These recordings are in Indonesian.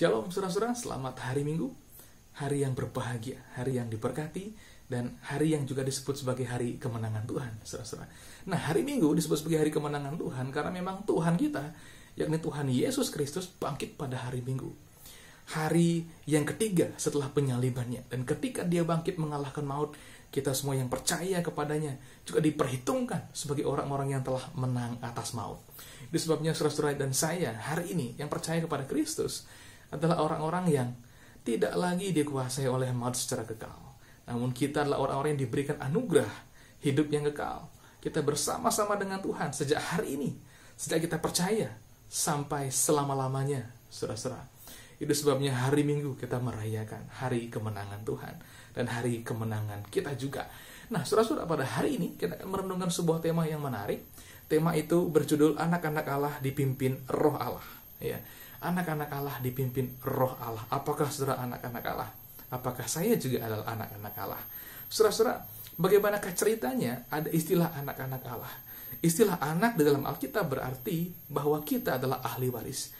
Shalom saudara-saudara, selamat hari Minggu, hari yang berbahagia, hari yang diberkati, dan hari yang juga disebut sebagai hari kemenangan Tuhan, saudara-saudara. Nah, hari Minggu disebut sebagai hari kemenangan Tuhan karena memang Tuhan kita, yakni Tuhan Yesus Kristus, bangkit pada hari Minggu. Hari yang ketiga setelah penyalibannya, dan ketika dia bangkit mengalahkan maut, kita semua yang percaya kepadanya juga diperhitungkan sebagai orang-orang yang telah menang atas maut. Itu sebabnya saudara-saudara dan saya hari ini yang percaya kepada Kristus adalah orang-orang yang tidak lagi dikuasai oleh maut secara kekal. Namun kita adalah orang-orang yang diberikan anugerah hidup yang kekal. Kita bersama-sama dengan Tuhan sejak hari ini, sejak kita percaya sampai selama-lamanya, saudara-saudara. Itu sebabnya hari Minggu kita merayakan hari kemenangan Tuhan dan hari kemenangan kita juga. Nah, saudara-saudara, pada hari ini kita akan merenungkan sebuah tema yang menarik. Tema itu berjudul Anak-anak Allah dipimpin Roh Allah. Ya, anak-anak Allah dipimpin Roh Allah. Apakah saudara anak-anak Allah? Apakah saya juga adalah anak-anak Allah? Saudara-saudara, bagaimanakah ceritanya ada istilah anak-anak Allah? Istilah anak di dalam Alkitab berarti bahwa kita adalah ahli waris.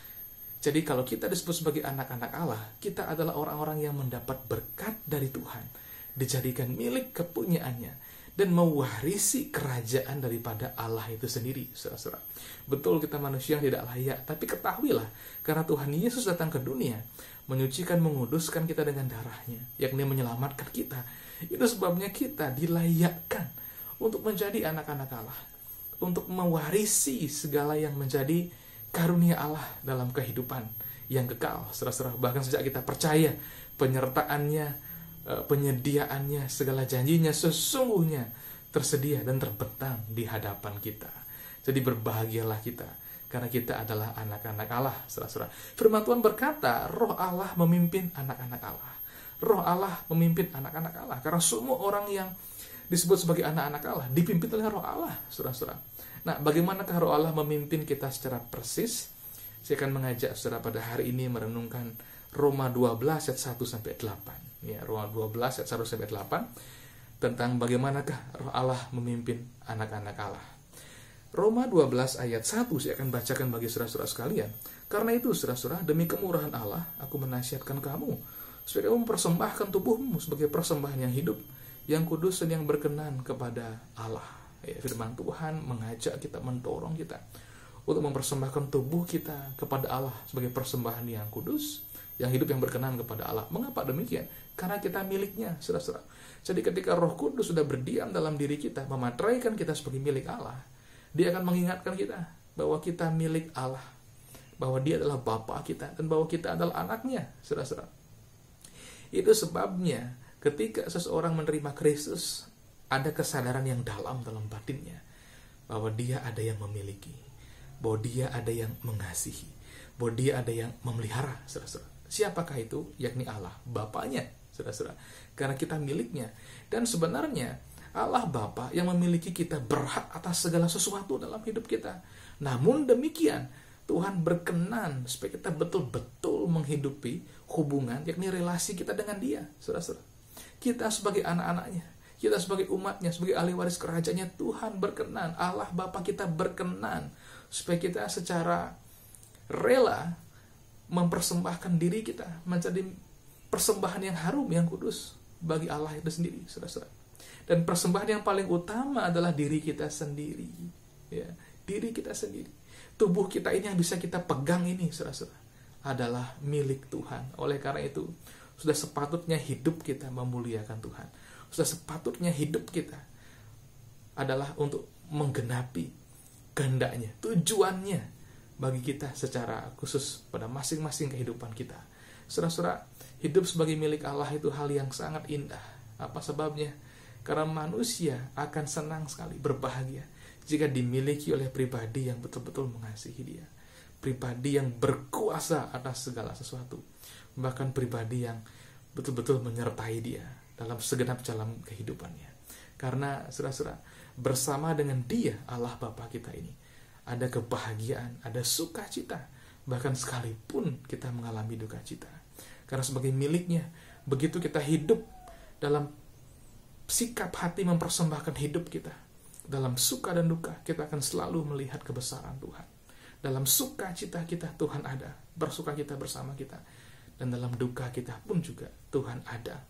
Jadi kalau kita disebut sebagai anak-anak Allah, kita adalah orang-orang yang mendapat berkat dari Tuhan, dijadikan milik kepunyaannya, dan mewarisi kerajaan daripada Allah itu sendiri, saudara-saudara. Betul kita manusia yang tidak layak, tapi ketahuilah, karena Tuhan Yesus datang ke dunia, menyucikan, menguduskan kita dengan darahnya, yakni menyelamatkan kita. Itu sebabnya kita dilayakkan untuk menjadi anak-anak Allah, untuk mewarisi segala yang menjadi karunia Allah dalam kehidupan yang kekal, saudara-saudara. Bahkan sejak kita percaya, penyertaannya, penyediaannya, segala janjinya sesungguhnya tersedia dan terbentang di hadapan kita. Jadi berbahagialah kita, karena kita adalah anak-anak Allah, saudara-saudara. Firman Tuhan berkata, Roh Allah memimpin anak-anak Allah. Roh Allah memimpin anak-anak Allah. Karena semua orang yang disebut sebagai anak-anak Allah dipimpin oleh Roh Allah, saudara-saudara. Nah, bagaimanakah Roh Allah memimpin kita secara persis? Saya akan mengajak saudara pada hari ini merenungkan Roma 12 ayat 1 sampai 8. Ya, Roma 12 ayat 1 sampai 8 tentang bagaimanakah Roh Allah memimpin anak-anak Allah. Roma 12 ayat 1 saya akan bacakan bagi saudara-saudara sekalian. Karena itu, saudara-saudara, demi kemurahan Allah, aku menasihatkan kamu supaya kamu mempersembahkan tubuhmu sebagai persembahan yang hidup, yang kudus dan yang berkenan kepada Allah. Ya, firman Tuhan mengajak kita, mendorong kita untuk mempersembahkan tubuh kita kepada Allah sebagai persembahan yang kudus, yang hidup, yang berkenan kepada Allah. Mengapa demikian? Karena kita miliknya, saudara-saudara. Jadi ketika Roh Kudus sudah berdiam dalam diri kita, memateraikan kita sebagai milik Allah, Dia akan mengingatkan kita bahwa kita milik Allah, bahwa Dia adalah Bapa kita, dan bahwa kita adalah anaknya, saudara-saudara. Itu sebabnya ketika seseorang menerima Kristus, ada kesadaran yang dalam batinnya bahwa dia ada yang memiliki, bahwa dia ada yang mengasihi, bahwa dia ada yang memelihara, saudara-saudara. Siapakah itu? Yakni Allah, Bapaknya, saudara-saudara. Karena kita miliknya. Dan sebenarnya Allah Bapa yang memiliki kita berhak atas segala sesuatu dalam hidup kita. Namun demikian, Tuhan berkenan supaya kita betul-betul menghidupi hubungan, yakni relasi kita dengan Dia, saudara-saudara. Kita sebagai anak-anaknya, kita sebagai umatnya, sebagai ahli waris kerajaannya, Tuhan berkenan, Allah Bapa kita berkenan supaya kita secara rela mempersembahkan diri kita menjadi persembahan yang harum, yang kudus bagi Allah itu sendiri, saudara-saudara. Dan persembahan yang paling utama adalah diri kita sendiri, ya, diri kita sendiri. Tubuh kita ini yang bisa kita pegang ini, saudara-saudara, adalah milik Tuhan. Oleh karena itu, sudah sepatutnya hidup kita memuliakan Tuhan. Sudah sepatutnya hidup kita adalah untuk menggenapi kehendaknya, tujuannya bagi kita secara khusus pada masing-masing kehidupan kita. Saudara-saudara, hidup sebagai milik Allah itu hal yang sangat indah. Apa sebabnya? Karena manusia akan senang sekali, berbahagia jika dimiliki oleh pribadi yang betul-betul mengasihi Dia, pribadi yang berkuasa atas segala sesuatu, bahkan pribadi yang betul-betul menyertai Dia dalam segenap jalan kehidupannya. Karena saudara-saudara, bersama dengan Dia, Allah Bapa kita ini, ada kebahagiaan, ada sukacita, bahkan sekalipun kita mengalami duka cita. Karena sebagai miliknya, begitu kita hidup dalam sikap hati mempersembahkan hidup kita, dalam suka dan duka, kita akan selalu melihat kebesaran Tuhan. Dalam sukacita kita, Tuhan ada, bersuka kita bersama kita. Dan dalam duka kita pun juga Tuhan ada,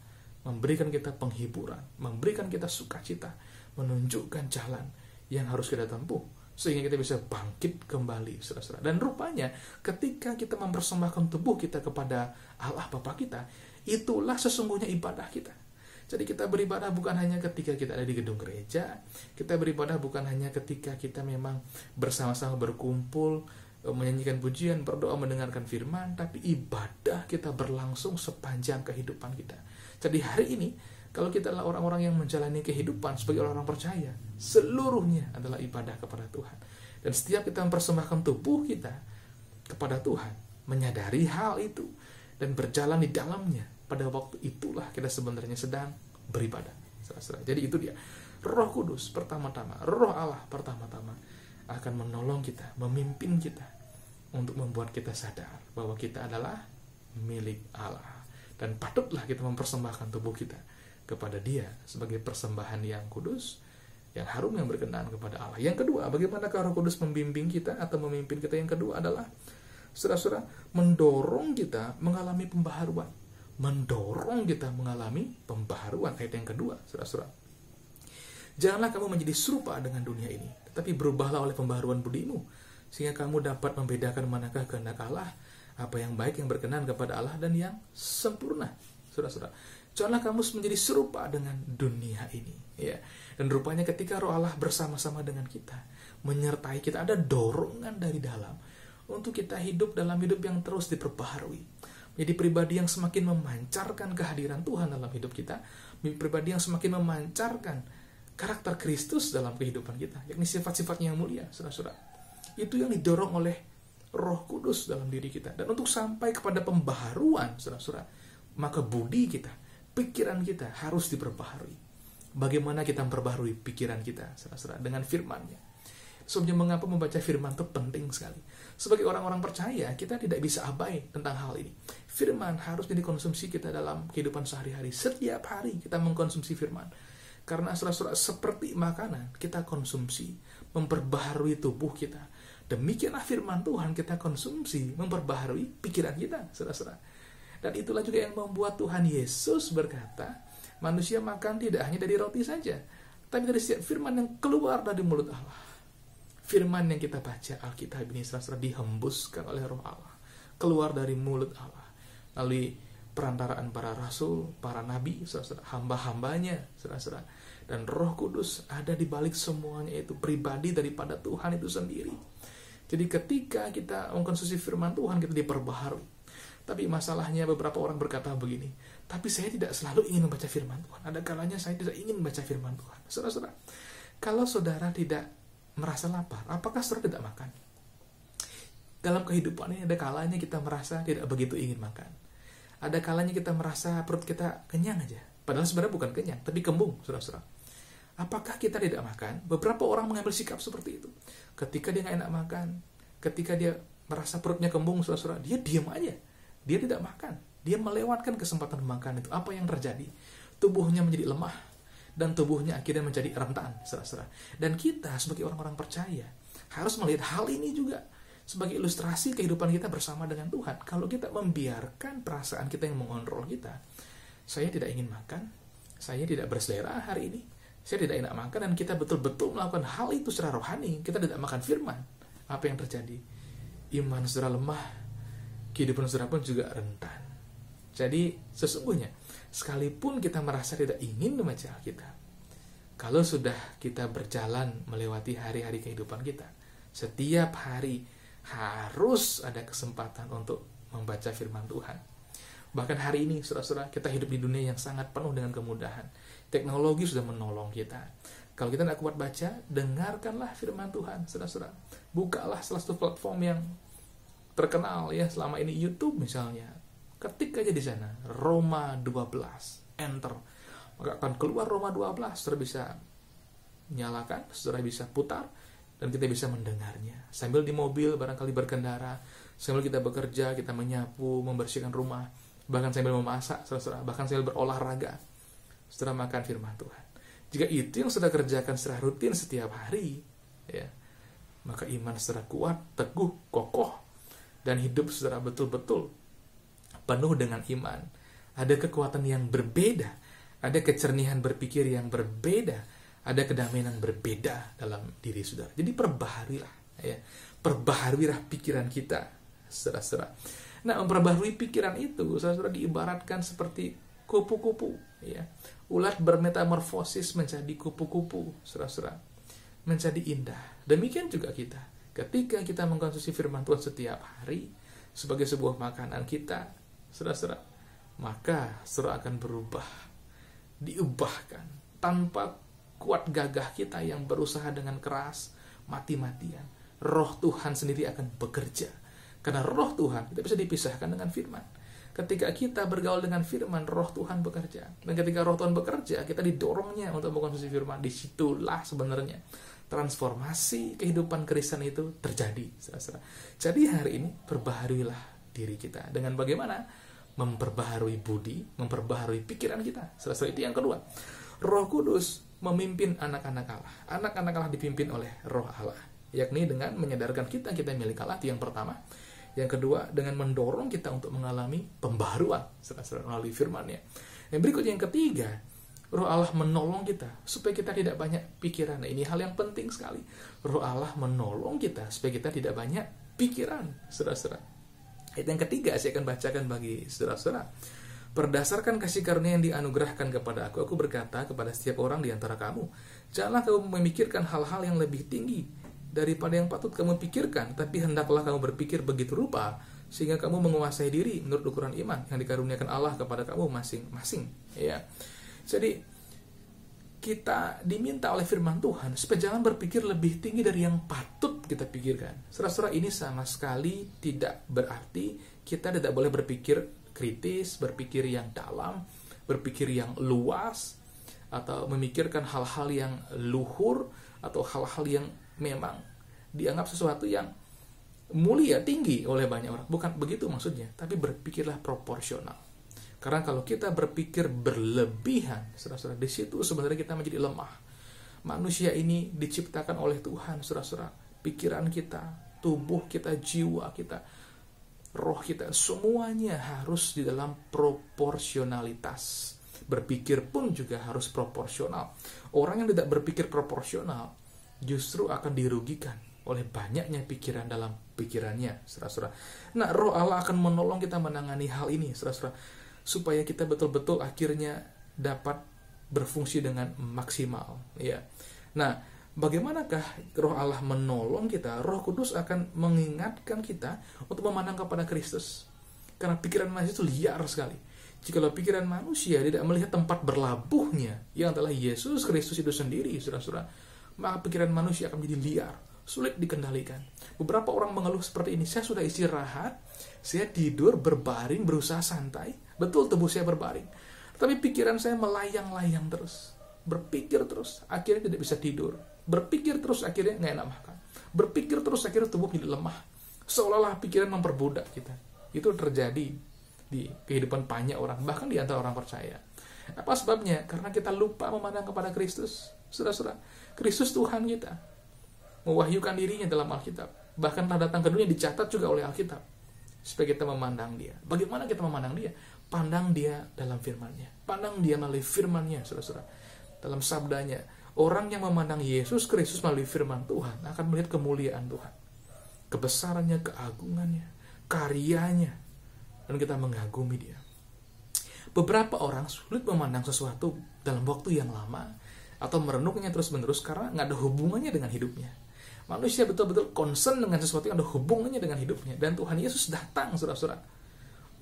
memberikan kita penghiburan, memberikan kita sukacita, menunjukkan jalan yang harus kita tempuh, sehingga kita bisa bangkit kembali, saudara-saudara. Dan rupanya ketika kita mempersembahkan tubuh kita kepada Allah Bapa kita, itulah sesungguhnya ibadah kita. Jadi kita beribadah bukan hanya ketika kita ada di gedung gereja, kita beribadah bukan hanya ketika kita memang bersama-sama berkumpul, menyanyikan pujian, berdoa, mendengarkan firman, tapi ibadah kita berlangsung sepanjang kehidupan kita. Jadi hari ini, kalau kita adalah orang-orang yang menjalani kehidupan sebagai orang-orang percaya, seluruhnya adalah ibadah kepada Tuhan. Dan setiap kita mempersembahkan tubuh kita kepada Tuhan, menyadari hal itu, dan berjalan di dalamnya, pada waktu itulah kita sebenarnya sedang beribadah. Jadi itu dia. Roh Kudus pertama-tama, Roh Allah pertama-tama akan menolong kita, memimpin kita untuk membuat kita sadar bahwa kita adalah milik Allah. Dan patutlah kita mempersembahkan tubuh kita kepada Dia sebagai persembahan yang kudus, yang harum, yang berkenan kepada Allah. Yang kedua, bagaimana Roh Kudus membimbing kita atau memimpin kita? Yang kedua adalah, saudara-saudara, mendorong kita mengalami pembaharuan. Mendorong kita mengalami pembaharuan. Ayat yang kedua, saudara-saudara. Janganlah kamu menjadi serupa dengan dunia ini, tetapi berubahlah oleh pembaharuan budimu, sehingga kamu dapat membedakan manakah kehendak Allah, apa yang baik, yang berkenan kepada Allah, dan yang sempurna. Saudara-saudara, janganlah kamu menjadi serupa dengan dunia ini. Ya. Dan rupanya ketika Roh Allah bersama-sama dengan kita, menyertai kita, ada dorongan dari dalam untuk kita hidup dalam hidup yang terus diperbaharui. Menjadi pribadi yang semakin memancarkan kehadiran Tuhan dalam hidup kita, menjadi pribadi yang semakin memancarkan karakter Kristus dalam kehidupan kita, yakni sifat-sifatnya yang mulia, saudara-saudara. Itu yang didorong oleh Roh Kudus dalam diri kita. Dan untuk sampai kepada pembaharuan, saudara-saudara, maka budi kita, pikiran kita harus diperbaharui. Bagaimana kita memperbaharui pikiran kita, saudara-saudara, dengan firman-Nya. Sebabnya mengapa membaca firman itu penting sekali. Sebagai orang-orang percaya, kita tidak bisa abai tentang hal ini. Firman harus dikonsumsi kita dalam kehidupan sehari-hari. Setiap hari kita mengkonsumsi firman. Karena saudara-saudara, seperti makanan kita konsumsi, memperbaharui tubuh kita. Demikianlah firman Tuhan kita konsumsi, memperbaharui pikiran kita, saudara-saudara. Dan itulah juga yang membuat Tuhan Yesus berkata, manusia makan tidak hanya dari roti saja, tapi dari setiap firman yang keluar dari mulut Allah. Firman yang kita baca Alkitab ini, saudara-saudara, dihembuskan oleh Roh Allah, keluar dari mulut Allah, melalui perantaraan para rasul, para nabi, saudara-saudara, hamba-hambanya, saudara-saudara. Dan Roh Kudus ada di balik semuanya itu, pribadi daripada Tuhan itu sendiri. Jadi ketika kita mengkonsumsi firman Tuhan, kita diperbaharui. Tapi masalahnya beberapa orang berkata begini, tapi saya tidak selalu ingin membaca firman Tuhan. Ada kalanya saya tidak ingin membaca firman Tuhan. Saudara-saudara, kalau saudara tidak merasa lapar, apakah saudara tidak makan? Dalam kehidupan ini ada kalanya kita merasa tidak begitu ingin makan. Ada kalanya kita merasa perut kita kenyang aja. Padahal sebenarnya bukan kenyang, tapi kembung, saudara-saudara. Apakah kita tidak makan? Beberapa orang mengambil sikap seperti itu. Ketika dia nggak enak makan, ketika dia merasa perutnya kembung, saudara-saudara, dia diam aja. Dia tidak makan. Dia melewatkan kesempatan makan itu. Apa yang terjadi? Tubuhnya menjadi lemah. Dan tubuhnya akhirnya menjadi rentan, saudara-saudara. Dan kita sebagai orang-orang percaya harus melihat hal ini juga sebagai ilustrasi kehidupan kita bersama dengan Tuhan. Kalau kita membiarkan perasaan kita yang mengontrol kita, saya tidak ingin makan, saya tidak berselera hari ini, saya tidak enak makan, dan kita betul-betul melakukan hal itu secara rohani, kita tidak makan firman. Apa yang terjadi? Iman saudara lemah, kehidupan saudara pun juga rentan. Jadi sesungguhnya, sekalipun kita merasa tidak ingin membaca Alkitab, kalau sudah kita berjalan melewati hari-hari kehidupan kita, setiap hari harus ada kesempatan untuk membaca firman Tuhan. Bahkan hari ini, saudara-saudara, kita hidup di dunia yang sangat penuh dengan kemudahan. Teknologi sudah menolong kita. Kalau kita tidak kuat baca, dengarkanlah firman Tuhan, saudara-saudara. Bukalah salah satu platform yang terkenal ya selama ini, YouTube misalnya. Ketik aja di sana, Roma 12, enter. Maka akan keluar Roma 12, saudara bisa nyalakan, saudara bisa putar, dan kita bisa mendengarnya. Sambil di mobil, barangkali berkendara, sambil kita bekerja, kita menyapu, membersihkan rumah, bahkan sambil memasak, saudara, bahkan sambil berolahraga, saudara makan firman Tuhan. Jika itu yang saudara kerjakan secara rutin setiap hari, ya, maka iman saudara kuat, teguh, kokoh, dan hidup saudara betul-betul penuh dengan iman. Ada kekuatan yang berbeda, ada kecernihan berpikir yang berbeda, ada kedamaian yang berbeda dalam diri saudara. Jadi perbaharuilah, ya. Perbaharuilah pikiran kita, saudara-saudara. Nah, memperbaharui pikiran itu, saudara-saudara, diibaratkan seperti kupu-kupu, ya. Ulat bermetamorfosis menjadi kupu-kupu, saudara-saudara, menjadi indah. Demikian juga kita. Ketika kita mengkonsumsi firman Tuhan setiap hari sebagai sebuah makanan kita, saudara-saudara, maka saudara akan berubah, diubahkan tanpa kuat gagah kita yang berusaha dengan keras, mati-matian. Roh Tuhan sendiri akan bekerja. Karena roh Tuhan tidak bisa dipisahkan dengan firman. Ketika kita bergaul dengan firman, roh Tuhan bekerja. Dan ketika roh Tuhan bekerja, kita didorongnya untuk mengkonsumsi firman. Disitulah sebenarnya transformasi kehidupan Kristen itu terjadi. Jadi hari ini perbaharuilah diri kita. Dengan bagaimana? Memperbaharui budi, memperbaharui pikiran kita. Itu yang kedua. Roh Kudus memimpin anak-anak Allah. Anak-anak Allah dipimpin oleh roh Allah, yakni dengan menyadarkan kita milik Allah, itu yang pertama. Yang kedua, dengan mendorong kita untuk mengalami pembaharuan melalui firman-Nya. Yang berikutnya, yang ketiga, roh Allah menolong kita supaya kita tidak banyak pikiran. Nah, ini hal yang penting sekali. Roh Allah menolong kita supaya kita tidak banyak pikiran, saudara-saudara. Ayat yang ketiga saya akan bacakan bagi saudara-saudara. Berdasarkan kasih karunia yang dianugerahkan kepada aku berkata kepada setiap orang di antara kamu, janganlah kamu memikirkan hal-hal yang lebih tinggi daripada yang patut kamu pikirkan, tapi hendaklah kamu berpikir begitu rupa sehingga kamu menguasai diri menurut ukuran iman yang dikaruniakan Allah kepada kamu masing-masing. Ya. Jadi kita diminta oleh firman Tuhan supaya jangan berpikir lebih tinggi dari yang patut kita pikirkan. Saudara-saudara, ini sama sekali tidak berarti kita tidak boleh berpikir kritis, berpikir yang dalam, berpikir yang luas, atau memikirkan hal-hal yang luhur, atau hal-hal yang memang dianggap sesuatu yang mulia, tinggi oleh banyak orang. Bukan begitu maksudnya, tapi berpikirlah proporsional. Karena kalau kita berpikir berlebihan, saudara-saudara, di situ sebenarnya kita menjadi lemah. Manusia ini diciptakan oleh Tuhan, saudara-saudara. Pikiran kita, tubuh kita, jiwa kita, roh kita, semuanya harus di dalam proporsionalitas. Berpikir pun juga harus proporsional. Orang yang tidak berpikir proporsional justru akan dirugikan oleh banyaknya pikiran dalam pikirannya, saudara-saudara. Nah, roh Allah akan menolong kita menangani hal ini, saudara-saudara, supaya kita betul-betul akhirnya dapat berfungsi dengan maksimal. Ya. Nah, bagaimanakah roh Allah menolong kita? Roh Kudus akan mengingatkan kita untuk memandang kepada Kristus. Karena pikiran manusia itu liar sekali. Jikalau pikiran manusia tidak melihat tempat berlabuhnya, yang adalah Yesus Kristus itu sendiri, saudara-saudara, maka pikiran manusia akan menjadi liar, sulit dikendalikan. Beberapa orang mengeluh seperti ini, saya sudah istirahat, saya tidur, berbaring, berusaha santai, betul tubuh saya berbaring, tapi pikiran saya melayang-layang terus, berpikir terus, akhirnya tidak bisa tidur, berpikir terus, akhirnya nggak enak makan, berpikir terus, akhirnya tubuh menjadi lemah, seolah-olah pikiran memperbudak kita. Itu terjadi di kehidupan banyak orang, bahkan di antara orang percaya. Apa sebabnya? Karena kita lupa memandang kepada Kristus. Saudara-saudara, Kristus Tuhan kita mewahyukan dirinya dalam Alkitab. Bahkan telah datang ke dunia dicatat juga oleh Alkitab supaya kita memandang Dia. Bagaimana kita memandang Dia? Pandang Dia dalam firman-Nya. Pandang Dia melalui firman-Nya, saudara-saudara. Dalam sabdanya, orang yang memandang Yesus Kristus melalui firman Tuhan akan melihat kemuliaan Tuhan, kebesarannya, keagungannya, karyanya, dan kita mengagumi Dia. Beberapa orang sulit memandang sesuatu dalam waktu yang lama atau merenungnya terus-menerus karena nggak ada hubungannya dengan hidupnya. Manusia betul-betul concern dengan sesuatu yang ada hubungannya dengan hidupnya. Dan Tuhan Yesus datang, saudara-saudara,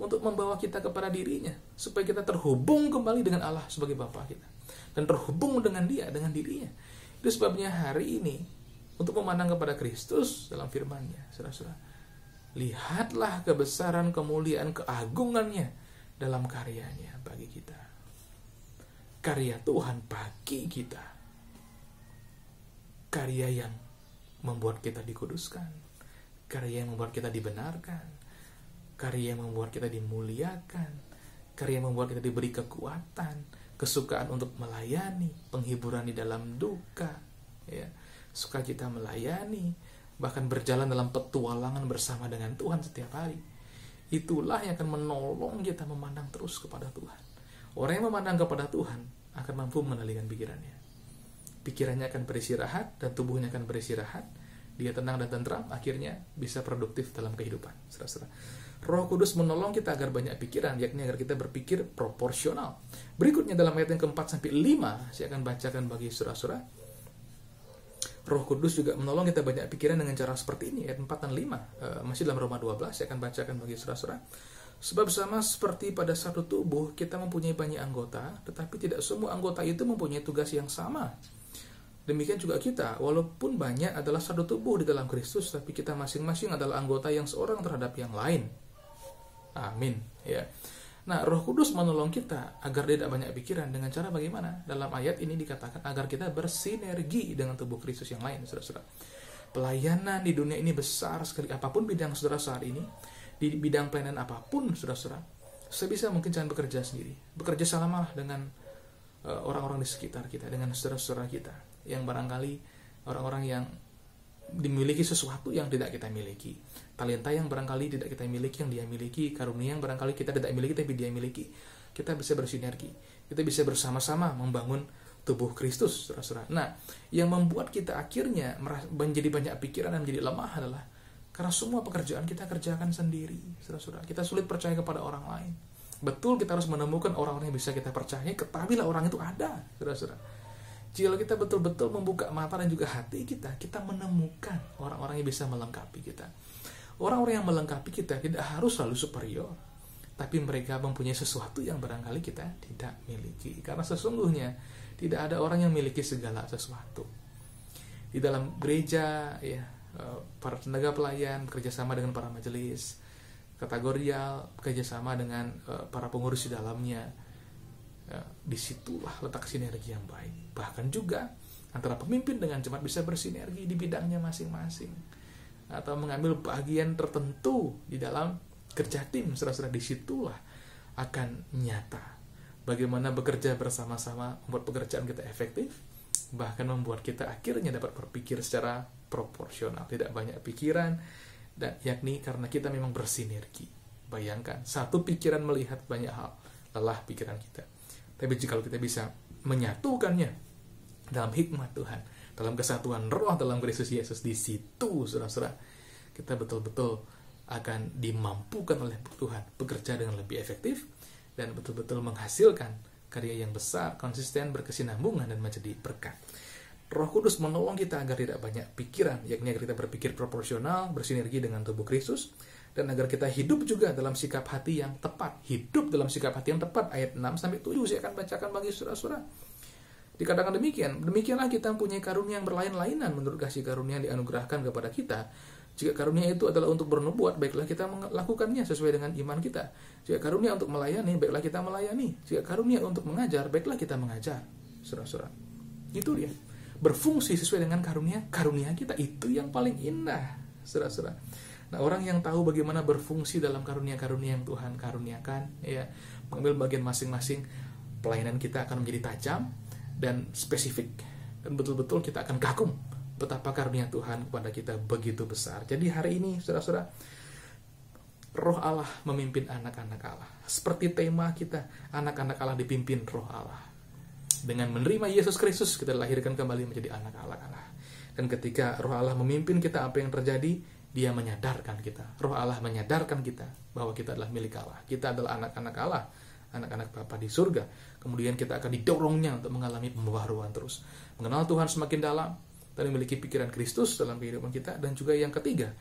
untuk membawa kita kepada dirinya, supaya kita terhubung kembali dengan Allah sebagai Bapa kita, dan terhubung dengan Dia, dengan dirinya. Itu sebabnya hari ini, untuk memandang kepada Kristus dalam firman-Nya, saudara-saudara, lihatlah kebesaran, kemuliaan, keagungannya dalam karyanya bagi kita. Karya Tuhan bagi kita, karya yang membuat kita dikuduskan, karya yang membuat kita dibenarkan, karya yang membuat kita dimuliakan, karya yang membuat kita diberi kekuatan, kesukaan untuk melayani, penghiburan di dalam duka, ya, sukacita melayani, bahkan berjalan dalam petualangan bersama dengan Tuhan setiap hari. itulah yang akan menolong kita memandang terus kepada Tuhan. Orang yang memandang kepada Tuhan akan mampu mengendalikan pikirannya. Pikirannya akan beristirahat dan tubuhnya akan beristirahat. Dia tenang dan tentram, akhirnya bisa produktif dalam kehidupan. Saudara-saudara, Roh Kudus menolong kita agar banyak pikiran, yakni agar kita berpikir proporsional. Berikutnya dalam ayat yang ke-4 sampai 5, saya akan bacakan bagi saudara-saudara. Roh Kudus juga menolong kita banyak pikiran dengan cara seperti ini, ayat 4 dan 5. Masih dalam Roma 12, saya akan bacakan bagi saudara-saudara. Sebab sama seperti pada satu tubuh, kita mempunyai banyak anggota, tetapi tidak semua anggota itu mempunyai tugas yang sama. Demikian juga kita, walaupun banyak adalah satu tubuh di dalam Kristus, tapi kita masing-masing adalah anggota yang seorang terhadap yang lain. Amin. Ya. Nah, Roh Kudus menolong kita agar tidak banyak pikiran dengan cara bagaimana? Dalam ayat ini dikatakan agar kita bersinergi dengan tubuh Kristus yang lain, saudara-saudara. Pelayanan di dunia ini besar sekali, apapun bidang saudara saat ini, di bidang pelayanan apapun, saudara-saudara, sebisa mungkin jangan bekerja sendiri. Bekerja samalah dengan orang-orang di sekitar kita, dengan saudara-saudara kita, yang barangkali orang-orang yang dimiliki sesuatu yang tidak kita miliki, talenta yang barangkali tidak kita miliki yang dia miliki, karunia yang barangkali kita tidak miliki tapi dia miliki. Kita bisa bersinergi, kita bisa bersama-sama membangun tubuh Kristus, saudara-saudara. Nah, yang membuat kita akhirnya menjadi banyak pikiran dan menjadi lemah adalah karena semua pekerjaan kita kerjakan sendiri, saudara-saudara. Kita sulit percaya kepada orang lain. Betul, kita harus menemukan orang-orang yang bisa kita percaya, ketahuilah orang itu ada, saudara-saudara. Jika kita betul-betul membuka mata dan juga hati kita, kita menemukan orang-orang yang bisa melengkapi kita. Orang-orang yang melengkapi kita tidak harus selalu superior, tapi mereka mempunyai sesuatu yang barangkali kita tidak miliki. Karena sesungguhnya tidak ada orang yang memiliki segala sesuatu. Di dalam gereja, ya, para tenaga pelayan bekerja sama dengan para majelis, kategorial bekerja sama dengan para pengurus di dalamnya. Disitulah letak sinergi yang baik. Bahkan juga antara pemimpin dengan jemaat bisa bersinergi di bidangnya masing-masing, atau mengambil bagian tertentu di dalam kerja tim, saudara-saudara. Disitulah akan nyata bagaimana bekerja bersama-sama membuat pekerjaan kita efektif, bahkan membuat kita akhirnya dapat berpikir secara proporsional, tidak banyak pikiran, dan yakni karena kita memang bersinergi. Bayangkan, satu pikiran melihat banyak hal, lelah pikiran kita. Tapi jika kita bisa menyatukannya dalam hikmat Tuhan, dalam kesatuan roh dalam Kristus Yesus, di situ, saudara-saudara, kita betul-betul akan dimampukan oleh Tuhan bekerja dengan lebih efektif dan betul-betul menghasilkan karya yang besar, konsisten, berkesinambungan, dan menjadi berkat. Roh Kudus menolong kita agar tidak banyak pikiran, yakni agar kita berpikir proporsional, bersinergi dengan tubuh Kristus, dan agar kita hidup juga dalam sikap hati yang tepat. Hidup dalam sikap hati yang tepat, ayat 6-7 saya akan bacakan bagi saudara-saudara. Dikatakan demikian, demikianlah kita mempunyai karunia yang berlain-lainan menurut kasih karunia yang dianugerahkan kepada kita. Jika karunia itu adalah untuk bernubuat, baiklah kita melakukannya sesuai dengan iman kita. Jika karunia untuk melayani, baiklah kita melayani. Jika karunia untuk mengajar, baiklah kita mengajar. Saudara-saudara, itu dia. Berfungsi sesuai dengan karunia kita, itu yang paling indah, saudara-saudara. Nah, orang yang tahu bagaimana berfungsi dalam karunia-karunia yang Tuhan karuniakan, ya, mengambil bagian masing-masing, pelayanan kita akan menjadi tajam dan spesifik, dan betul-betul kita akan kagum betapa karunia Tuhan kepada kita begitu besar. Jadi hari ini, saudara-saudara, Roh Allah memimpin anak-anak Allah. Seperti tema kita, anak-anak Allah dipimpin Roh Allah. Dengan menerima Yesus Kristus, kita dilahirkan kembali menjadi anak Allah. Dan ketika Roh Allah memimpin kita, apa yang terjadi? Dia menyadarkan kita. Roh Allah menyadarkan kita bahwa kita adalah milik Allah. Kita adalah anak-anak Allah, anak-anak Bapa di surga. Kemudian kita akan didorongnya untuk mengalami pembaharuan terus, mengenal Tuhan semakin dalam, dan memiliki pikiran Kristus dalam kehidupan kita. Dan juga yang ketiga,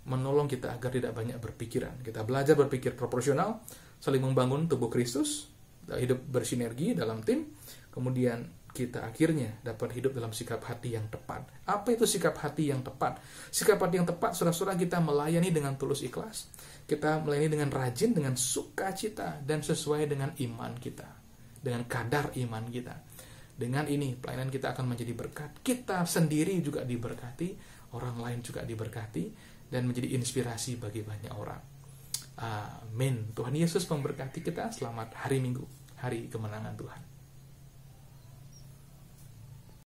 menolong kita agar tidak banyak berpikiran. Kita belajar berpikir proporsional, saling membangun tubuh Kristus, hidup bersinergi dalam tim. Kemudian kita akhirnya dapat hidup dalam sikap hati yang tepat. Apa itu sikap hati yang tepat? Sikap hati yang tepat, saudara-saudara, kita melayani dengan tulus ikhlas. Kita melayani dengan rajin, dengan sukacita, dan sesuai dengan iman kita, dengan kadar iman kita. Dengan ini, pelayanan kita akan menjadi berkat. Kita sendiri juga diberkati, orang lain juga diberkati, dan menjadi inspirasi bagi banyak orang. Amin. Tuhan Yesus memberkati kita. Selamat hari Minggu, hari kemenangan Tuhan.